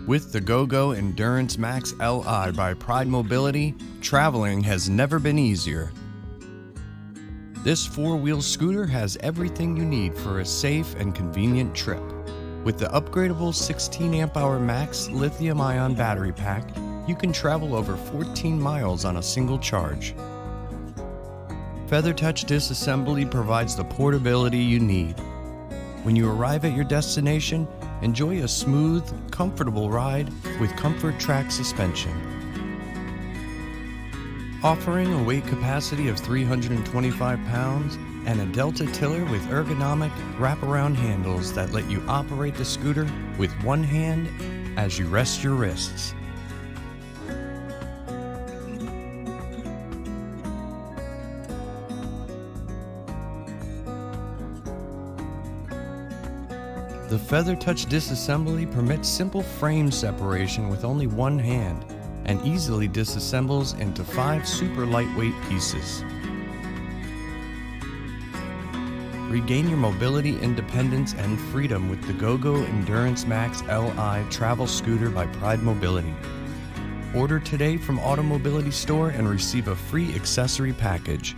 With the Go Go Endurance Maxx Li by Pride Mobility, traveling has never been easier. This four-wheel scooter has everything you need for a safe and convenient trip. With the upgradable 16 amp-hour max lithium-ion battery pack, you can travel over 14 miles on a single charge. FeatherTouch disassembly provides the portability you need. When you arrive at your destination, enjoy a smooth, comfortable ride with Comfort-Trac Suspension. Offering a weight capacity of 325 pounds and a Delta tiller with ergonomic wraparound handles that let you operate the scooter with one hand as you rest your wrists. The FeatherTouch disassembly permits simple frame separation with only one hand and easily disassembles into 5 super lightweight pieces. Regain your mobility, independence, and freedom with the Go Go Endurance Maxx Li travel scooter by Pride Mobility. Order today from AutoMobility store and receive a free accessory package.